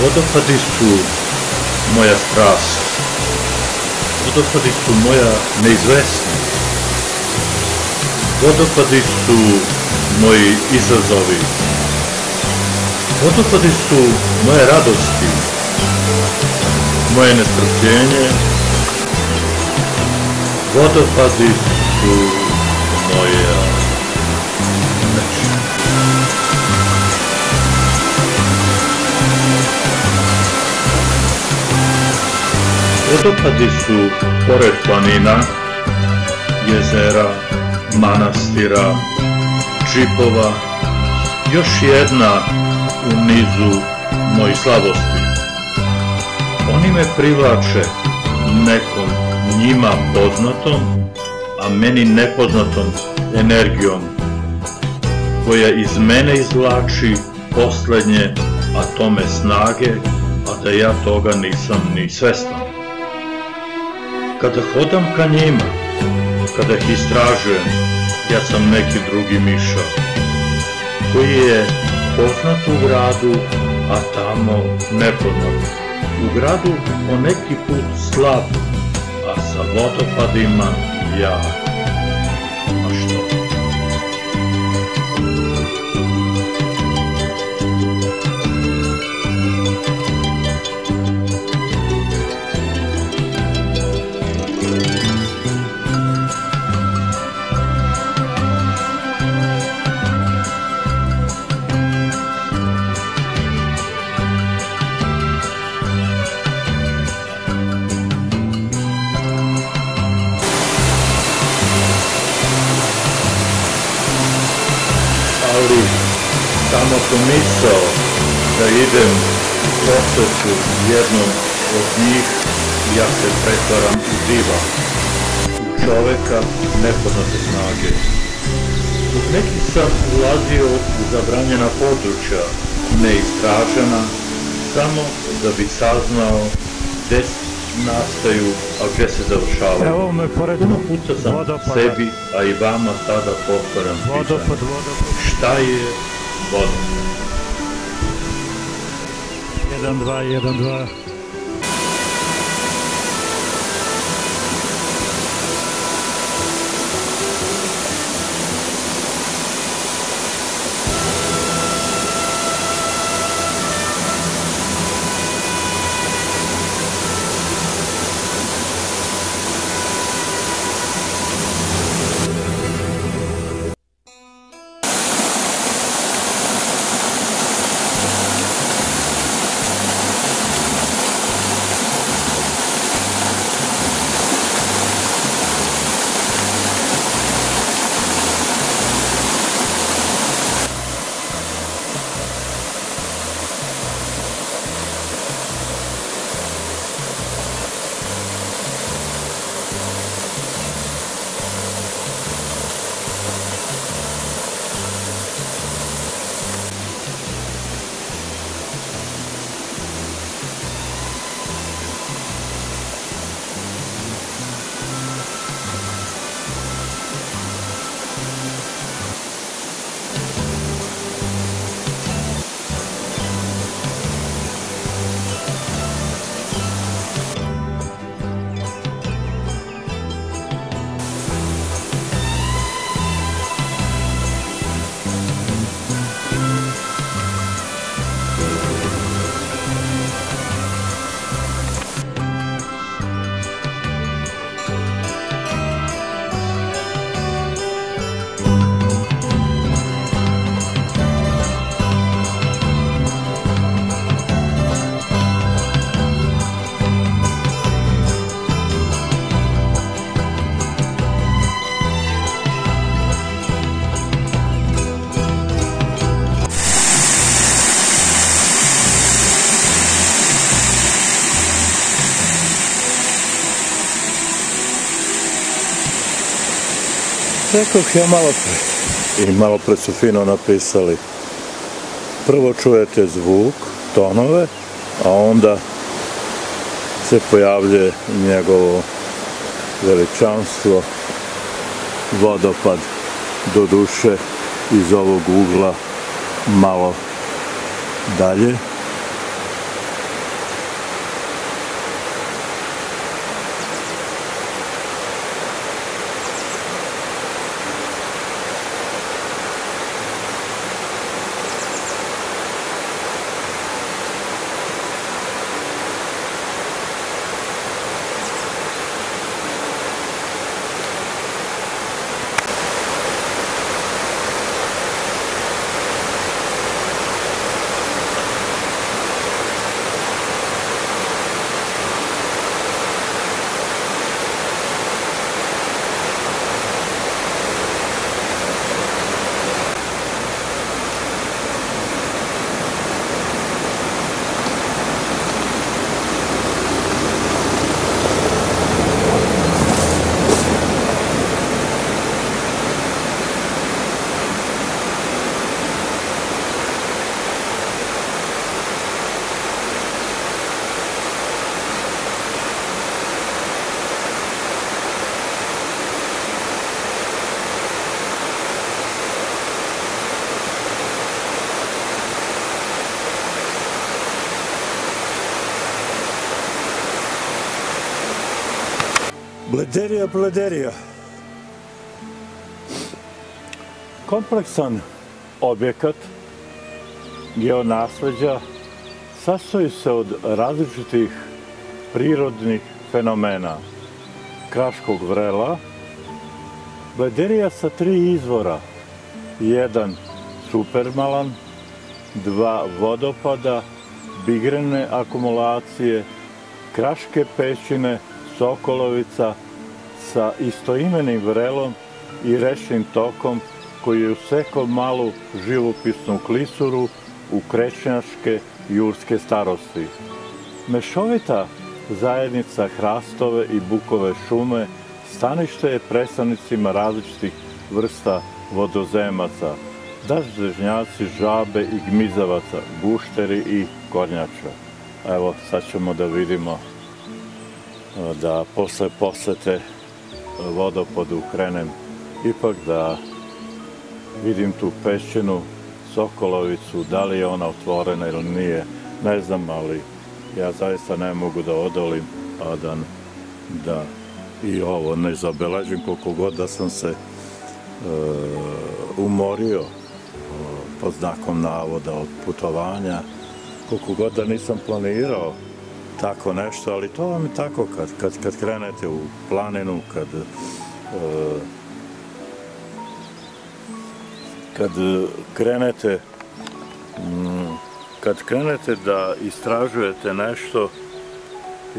Vodopadi su moja strast, vodopadi su moja neizvesnost, vodopadi su moji izazovi, vodopadi su moje radosti, moje nestrpljenje, vodopadi su moja noć. Vodopadi su pored planina, jezera, manastira, džipova, još jedna u nizu mojih slabosti. Oni me privlače nekom njima poznatom, a meni nepoznatom energijom, koja iz mene izvlači poslednje atome snage, a da ja toga nisam ni svestan. Kada hodam ka njima, kada ih istražujem, ja sam neki drugi mišo, koji je poznat u gradu, a tamo nepoznat. U gradu po neki put slab, a sa vodopadima ja. A što? Ali samo sam mislao da idem u posetu jednom od njih, ja se pretvaram u diva, u čoveka nepoznate snage. Dok neki sam ulazio u zabranjena područja, neistražena, samo da bi saznao gde nastaju, a gde se završavaju. Puno puta sam sebi, a i vama tada postavljam pitanje. Šta je vodopad? 1-2-1-2. Rekoh ja malo pre, i malo pre su fino napisali. Prvo čujete zvuk, tonove, a onda se pojavljuje njegovo veličanstvo, vodopad, do duše iz ovog ugla malo dalje. Blederija, Blederija. Kompleksan objekat geonasleđa sastoji se od različitih prirodnih fenomena. Kraškog vrela, Blederija sa 3 izvora, 1 supermalan, 2 vodopada, bigrene akumulacije, Kraške pećine, Sokolovica sa istoimenim vrelom i rečnim tokom koji je usekao malu živopisnu klisuru u krećnjaške jurske starosti. Mešovita zajednica hrastove i bukove šume stanište je predstavnicima različitih vrsta vodozemaca, daždežnjaci, žabe i gmizavaca, gušteri i kornjača. Evo, sad ćemo da vidimo da posle posete vodopodu krenem ipak da vidim tu pećinu, Sokolovicu, da li je ona otvorena ili nije, ne znam, ali ja zaista ne mogu da odolim, a da i ovo ne zabeležim, koliko god da sam se umorio pod znakom navoda od putovanja, koliko god da nisam planirao tako nešto, ali to vam je tako kad krenete u planinu, kad krenete da istražujete nešto,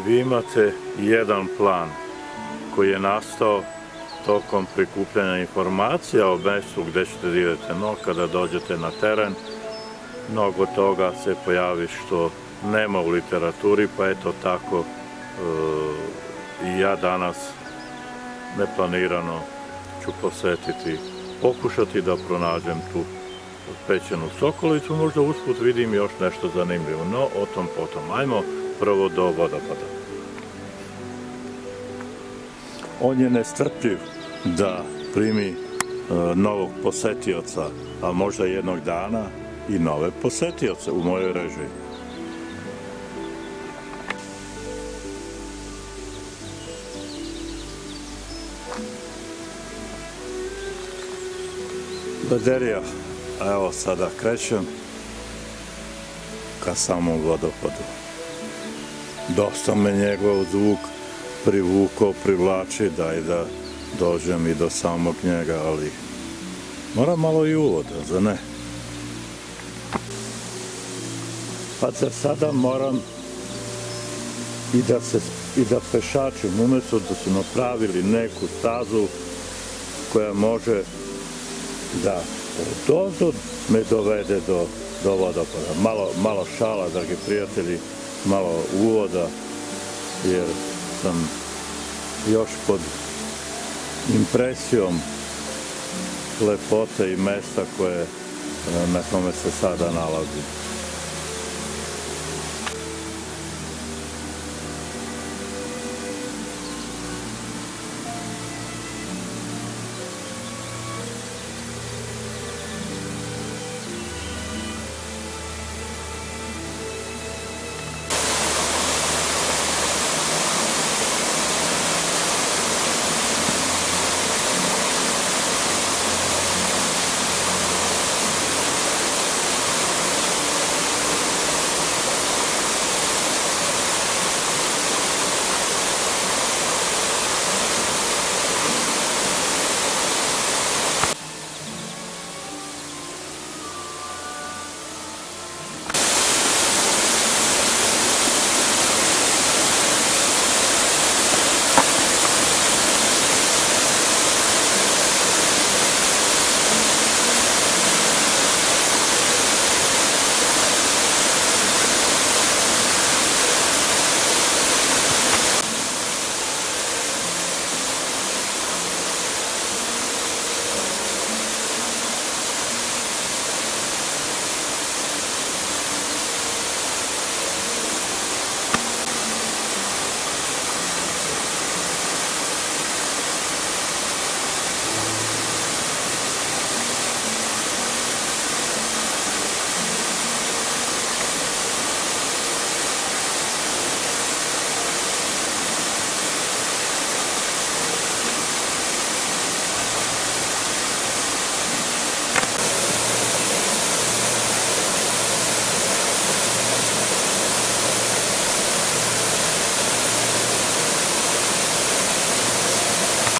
vi imate jedan plan koji je nastao tokom prikupljanja informacija o mestu gde ćete da idete, no kada dođete na teren, mnogo toga se pojavi što nema u literaturi, pa eto tako i ja danas neplanirano ću pokušati da pronađem tu pećinu Sokolicu, možda usput vidim još nešto zanimljivo, no o tom potom. Ajmo prvo do vodopada. On je nestrpljiv da primi novog posetioca, a možda jednog dana i nove posetioce u mojoj režiji. Blederija, evo sada krećem ka samom vodopadu. Dosta me njegov zvuk privukao, privlači, daj da dođem i do samog njega, ali moram malo i uvoda, za ne? Pa za sada moram i da pešačim, umjesto da su napravili neku stazu koja može da odozdo me dovede do vodopada. Malo šala, dragi prijatelji, malo uvoda, jer sam još pod impresijom lepote i mesta na kome se sada nalazim.